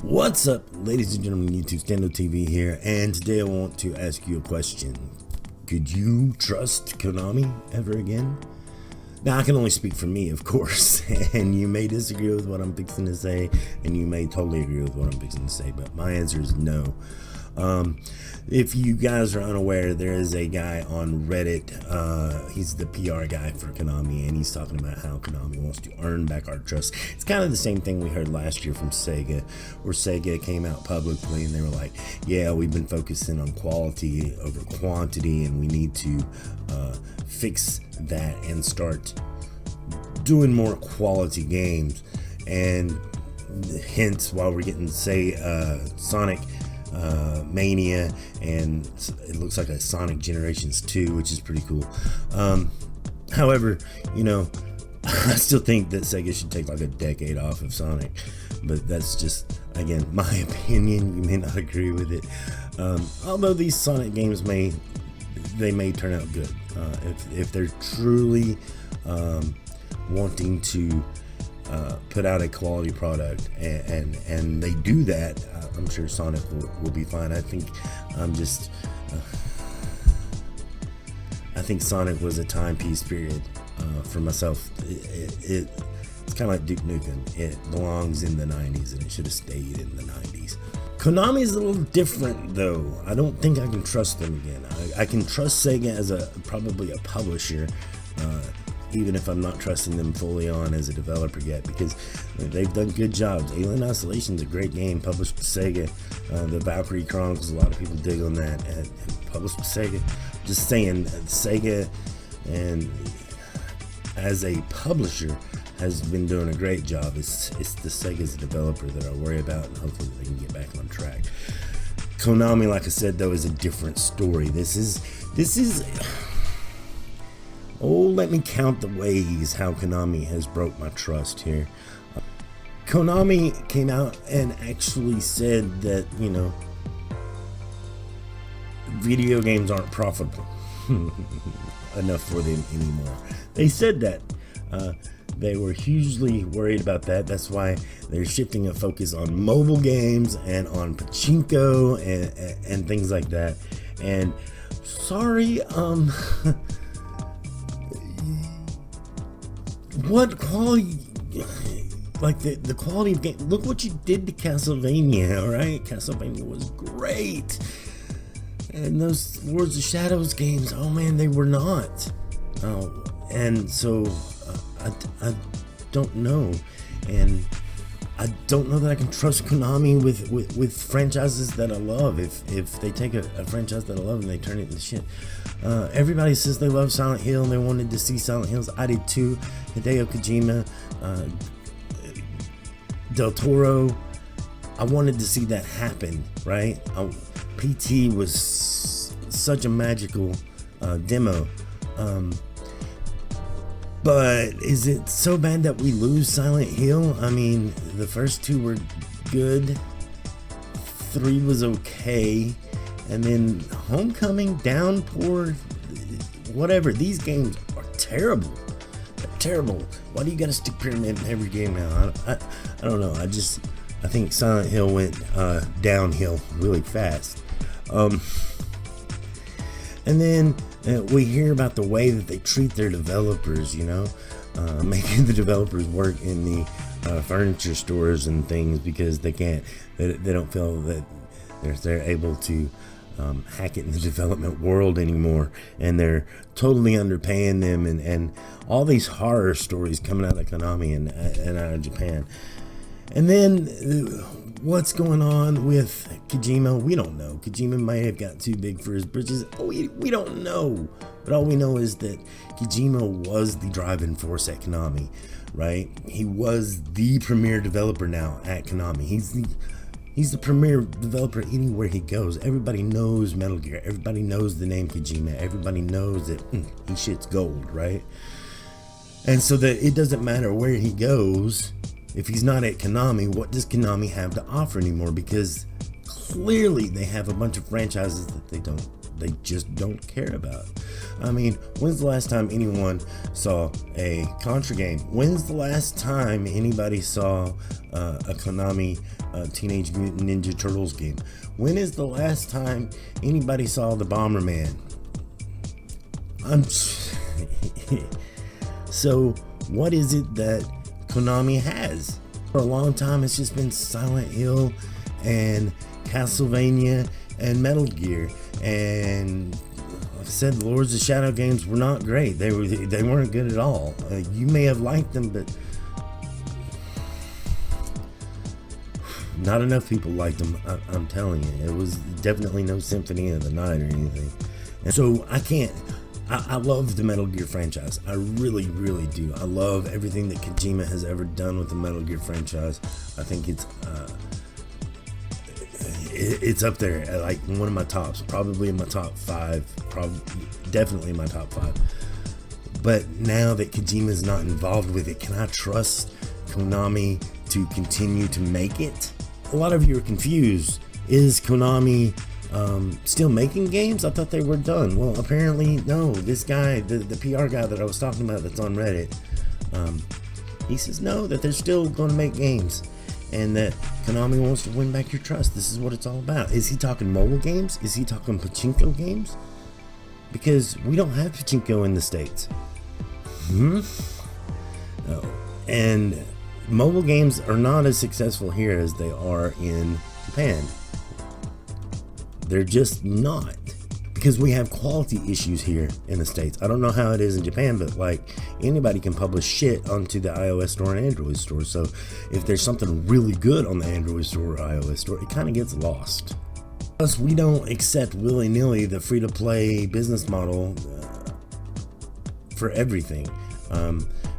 What's up, ladies and gentlemen, YouTube Stando TV here, and today I want to ask you a question. Could you trust Konami ever again? Now, I can only speak for me, of course, and you may disagree with what I'm fixing to say, and you may totally agree with what I'm fixing to say, but my answer is no. If you guys are unaware, there is a guy on Reddit, he's the PR guy for Konami, and he's talking about how Konami wants to earn back our trust. It's kind of the same thing we heard last year from Sega, where Sega came out publicly and they were like, yeah, we've been focusing on quality over quantity, and we need to fix that and start doing more quality games. And hence why we're getting, say, Sonic Mania, and it looks like a Sonic Generations 2, which is pretty cool. However, you know, I still think that Sega should take like a decade off of Sonic, but that's just, again, my opinion. You may not agree with it. Although these Sonic games may turn out good if they're truly wanting to put out a quality product, and they do that. I'm sure Sonic will be fine. I think I think Sonic was a timepiece period for myself. It's kind of like Duke Nukem. It belongs in the 90s, and it should have stayed in the 90s. Konami is a little different, though. I don't think I can trust them again. I can trust Sega as probably a publisher, even if I'm not trusting them fully on as a developer yet, because they've done good jobs. Alien Isolation is a great game, published by Sega. The Valkyrie Chronicles, a lot of people dig on that, and published by Sega. Just saying, Sega, and as a publisher, has been doing a great job. It's the Sega as a developer that I worry about, and hopefully they can get back on track. Konami, like I said, though, is a different story. This is oh, let me count the ways how Konami has broke my trust here. Konami came out and actually said that, you know, video games aren't profitable enough for them anymore. They said that. They were hugely worried about that. That's why they're shifting a focus on mobile games and on pachinko and things like that. And sorry, what quality, like the quality of game, look what you did to Castlevania. All right, Castlevania was great, and those Lords of Shadows games, oh man, they were not. And so I don't know, and I don't know that I can trust Konami with franchises that I love. If they take a franchise that I love and they turn it into shit. Everybody says they love Silent Hill and they wanted to see Silent Hills. I did too. Hideo Kojima, Del Toro. I wanted to see that happen, right? PT was such a magical demo. But is it so bad that we lose Silent Hill? I mean, the first two were good, 3 was okay, and then Homecoming, Downpour, whatever. These games are terrible. They're terrible. Why do you gotta stick Pyramid in every game now? I don't know. I think Silent Hill went downhill really fast. And then we hear about the way that they treat their developers, you know, making the developers work in the furniture stores and things because they don't feel that they're able to hack it in the development world anymore, and they're totally underpaying them, and all these horror stories coming out of Konami and out of Japan. And then what's going on with Kojima? We don't know. Kojima might have got too big for his britches. We don't know. But all we know is that Kojima was the driving force at Konami, right? He was the premier developer now at Konami. He's the premier developer anywhere he goes. Everybody knows Metal Gear. Everybody knows the name Kojima. Everybody knows that he shits gold, right? And so that it doesn't matter where he goes. If he's not at Konami, what does Konami have to offer anymore? Because clearly they have a bunch of franchises that they don't they just don't care about. I mean, when's the last time anyone saw a Contra game? When's the last time anybody saw a Konami Teenage Mutant Ninja Turtles game? When is the last time anybody saw the Bomberman? So what is it that Konami has? For a long time, it's just been Silent Hill and Castlevania and Metal Gear, and like I said, the Lords of Shadow games were not great. They weren't good at all. You may have liked them, but not enough people liked them. I'm telling you, it was definitely no Symphony of the Night or anything. And so I love the Metal Gear franchise. I really, really do. I love everything that Kojima has ever done with the Metal Gear franchise. I think it's up there at like one of my tops, probably in my top 5, definitely in my top 5. But now that Kojima's not involved with it, can I trust Konami to continue to make it? A lot of you are confused. Is Konami still making games? I thought they were done. Well, apparently no. This guy, the PR guy that I was talking about that's on Reddit, he says no, that they're still going to make games, and that Konami wants to win back your trust. This is what it's all about. Is he talking mobile games? Is he talking pachinko games? Because we don't have pachinko in the States. No. And mobile games are not as successful here as they are in Japan. They're just not, because we have quality issues here in the States. I don't know how it is in Japan, but like anybody can publish shit onto the iOS store and Android store. So if there's something really good on the Android store or iOS store, it kind of gets lost. Plus, we don't accept willy-nilly the free-to-play business model for everything,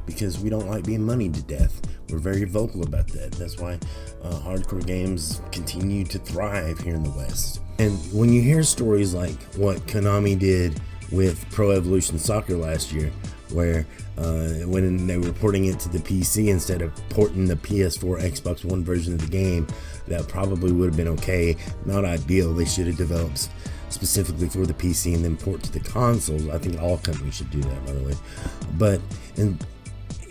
because we don't like being moneyed to death. We're very vocal about that. That's why hardcore games continue to thrive here in the West. And when you hear stories like what Konami did with Pro Evolution Soccer last year, where when they were porting it to the PC instead of porting the PS4, Xbox One version of the game, that probably would have been okay. Not ideal. They should have developed specifically for the PC and then port to the consoles. I think all companies should do that, by the way. But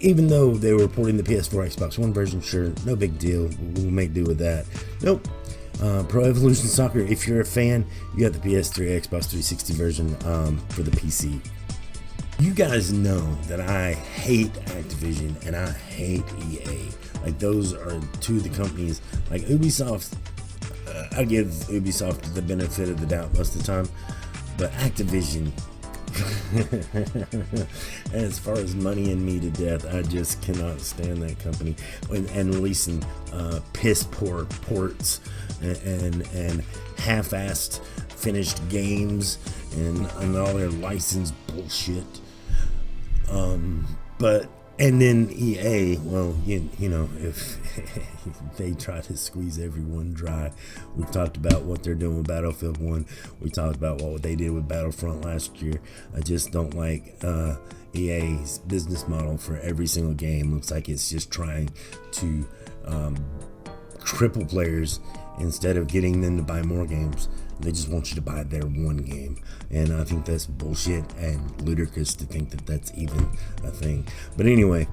even though they were porting the PS4, Xbox One version, sure, no big deal. We'll make do with that. Nope. Pro Evolution Soccer, if you're a fan, you got the PS3, Xbox 360 version for the PC. You guys know that I hate Activision and I hate EA. Like, those are two of the companies. Like Ubisoft, I give Ubisoft the benefit of the doubt most of the time, but Activision, as far as money and me to death, I just cannot stand that company, and releasing piss poor ports and half-assed finished games and all their license bullshit. And then EA, well, you know, if they try to squeeze everyone dry. We've talked about what they're doing with Battlefield 1. We talked about what they did with Battlefront last year. I just don't like EA's business model for every single game. Looks like it's just trying to cripple players instead of getting them to buy more games. They just want you to buy their one game, and I think that's bullshit and ludicrous to think that that's even a thing. But anyway,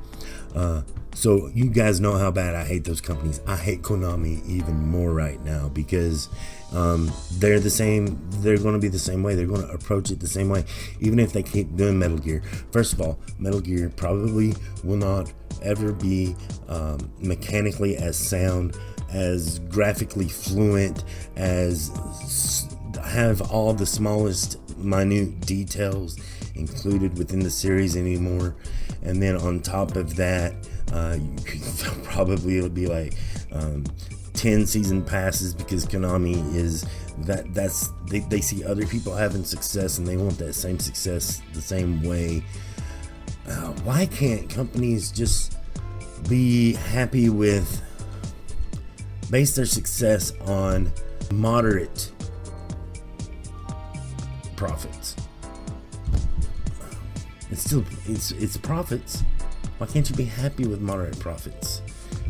so you guys know how bad I hate those companies. I hate Konami even more right now because they're the same. They're going to be the same way. They're going to approach it the same way, even if they keep doing Metal Gear. First of all, Metal Gear probably will not ever be mechanically as sound, as graphically fluent, as have all the smallest minute details included within the series anymore. And then on top of that, probably it'll be like 10 season passes, because Konami is they see other people having success and they want that same success the same way. Why can't companies just be happy with base their success on moderate profits? It's profits. Why can't you be happy with moderate profits?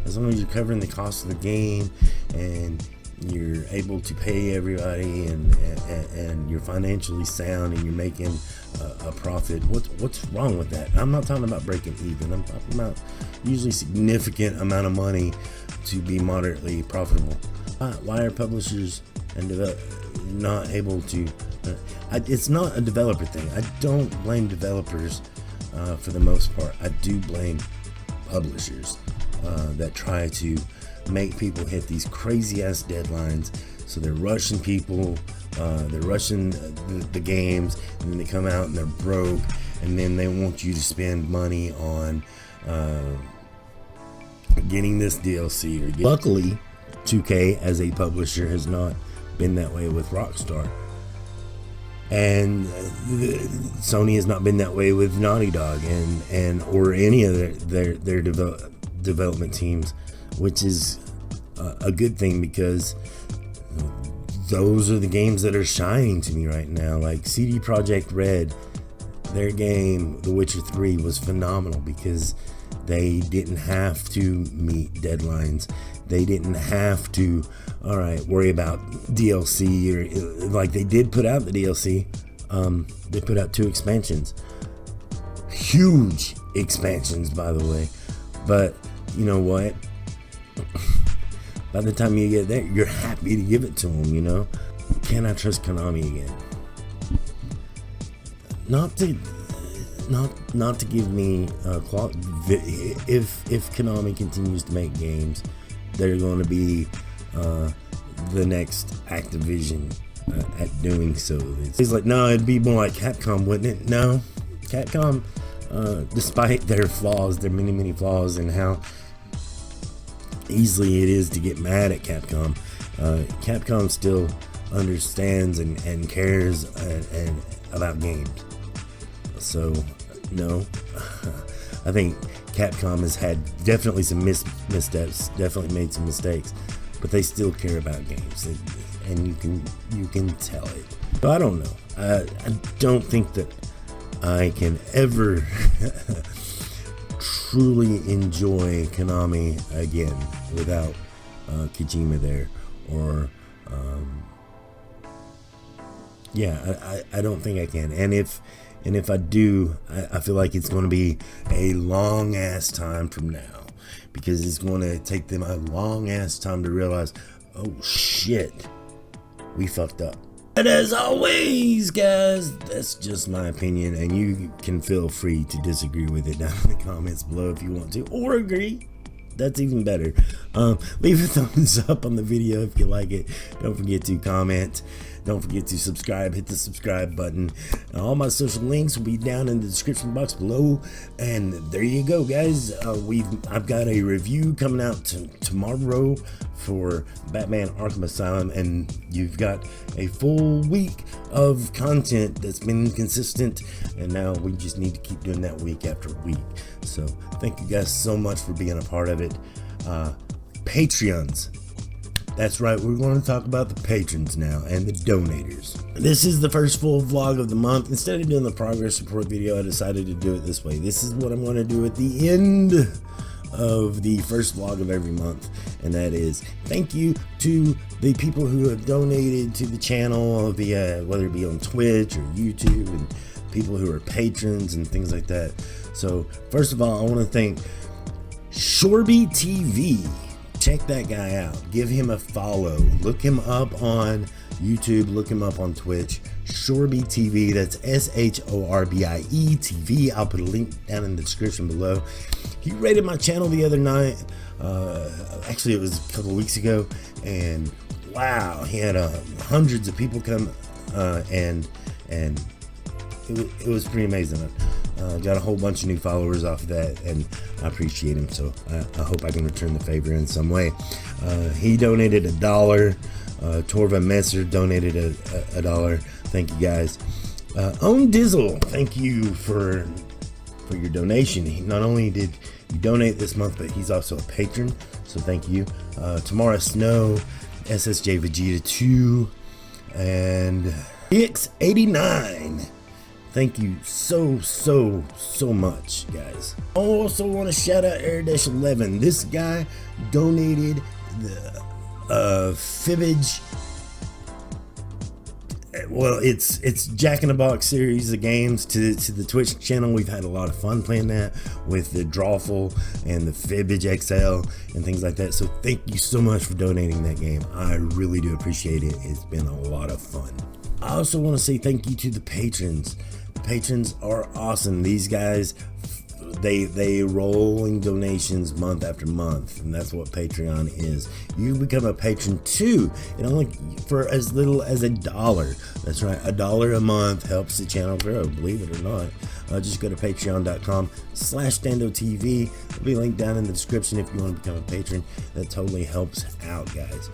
As long as you're covering the cost of the game and you're able to pay everybody, and you're financially sound, and you're making a profit. What's wrong with that? I'm not talking about breaking even. I'm talking about usually significant amount of money to be moderately profitable. Why are publishers and not able to? It's not a developer thing. I don't blame developers for the most part. I do blame publishers that try to make people hit these crazy ass deadlines. So they're rushing people, they're rushing the games, and then they come out and they're broke, and then they want you to spend money on getting this DLC. Luckily, 2K as a publisher has not been that way with Rockstar, and Sony has not been that way with Naughty Dog and or any of their development teams, which is a good thing, because those are the games that are shining to me right now. Like CD Projekt Red, their game The Witcher 3 was phenomenal because they didn't have to meet deadlines. They didn't have to worry about DLC, or like they did put out the DLC. They put out 2 expansions, huge expansions, by the way. But you know what? By the time you get there, you're happy to give it to them, you know? Can I trust Konami again? Not to give me if Konami continues to make games, they're going to be the next Activision at doing so. It's like, no, it'd be more like Capcom, wouldn't it? No, Capcom, despite their flaws, their many flaws, and how easily it is to get mad at Capcom, Capcom still understands and cares and about games. So no, I think Capcom has had definitely some missteps, definitely made some mistakes, but they still care about games, and you can tell it. But I don't know. I don't think that I can ever truly enjoy Konami again without Kojima there, or I don't think I can. And if I do, I feel like it's going to be a long ass time from now, because it's going to take them a long ass time to realize, oh shit, we fucked up. And as always, guys, that's just my opinion, and you can feel free to disagree with it down in the comments below if you want to, or agree. That's even better. Leave a thumbs up on the video if you like it. Don't forget to comment. Don't forget to subscribe. Hit the subscribe button. All my social links will be down in the description box below. And there you go, guys. I've got a review coming out tomorrow for Batman Arkham Asylum, and you've got a full week of content that's been consistent, and now we just need to keep doing that week after week. So thank you guys so much for being a part of it. Patreons. That's right, we're going to talk about the patrons now and the donators. This is the first full vlog of the month. Instead of doing the progress report video, I decided to do it this way. This is what I'm going to do at the end of the first vlog of every month, and that is thank you to the people who have donated to the channel via, whether it be on Twitch or YouTube, and people who are patrons and things like that. So first of all, I want to thank Shorby TV. Check that guy out. Give him a follow. Look him up on YouTube. Look him up on Twitch. Shorby TV. That's SHORBIE TV. I'll put a link down in the description below. He rated my channel the other night. Actually, it was a couple weeks ago, and wow, he had hundreds of people come, and it was pretty amazing. Got a whole bunch of new followers off of that, and I appreciate him, so I hope I can return the favor in some way. He donated $1. Torva Messer donated a $1. Thank you guys. Own Dizzle, thank you for your donation. Not only did you donate this month, but he's also a patron, so thank you. Tomorrow Snow, SSJ Vegeta 2, and X89. Thank you so much, guys. I also want to shout out Airdash 11. This guy donated Fibbage. Well, it's Jack in the Box series of games to the Twitch channel. We've had a lot of fun playing that with the Drawful and the Fibbage XL and things like that. So thank you so much for donating that game. I really do appreciate it. It's been a lot of fun. I also want to say thank you to the patrons. The patrons are awesome. These guys, they rolling donations month after month, and that's what Patreon is. You become a patron too, and only for as little as $1. That's right, $1 a month helps the channel grow, believe it or not. Just go to patreon.com/StandoTV. It'll be linked down in the description if you want to become a patron. That totally helps out, guys.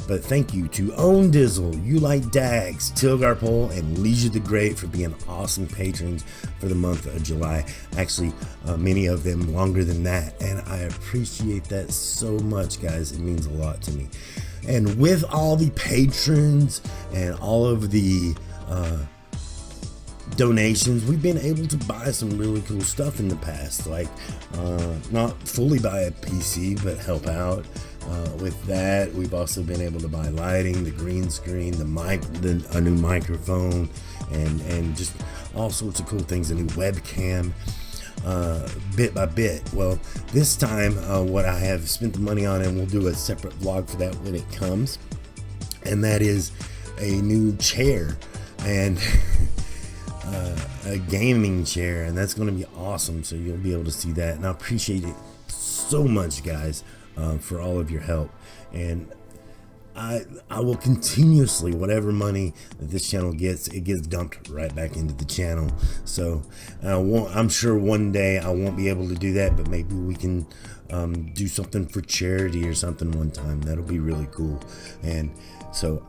But thank you to Own Dizzle, You Like Dags, Tilgar Pole, and Leisure the Great for being awesome patrons for the month of July. Actually, many of them longer than that, and I appreciate that so much, guys. It means a lot to me. And with all the patrons and all of the donations, we've been able to buy some really cool stuff in the past, like not fully buy a PC, but help out with that. We've also been able to buy lighting, the green screen, a new microphone, and just all sorts of cool things, a new webcam, bit by bit. Well, this time what I have spent the money on, and we'll do a separate vlog for that when it comes, and that is a new chair and a gaming chair, and that's going to be awesome. So you'll be able to see that, and I appreciate it so much, guys, for all of your help. And I will continuously, whatever money that this channel gets, it gets dumped right back into the channel. So I'm sure one day I won't be able to do that, but maybe we can do something for charity or something one time. That'll be really cool. And so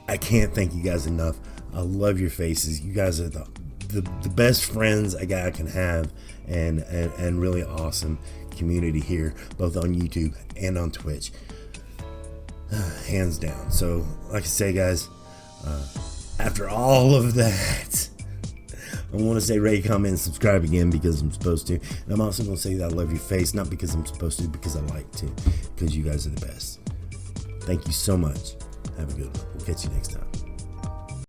I can't thank you guys enough. I love your faces. You guys are the best friends a guy can have, and really awesome community here, both on YouTube and on Twitch, hands down. So like I say, guys, after all of that, I want to say rate, comment, and subscribe again because I'm supposed to, and I'm also going to say that I love your face, not because I'm supposed to, because I like to, because you guys are the best. Thank you so much. Have a good one. We'll catch you next time.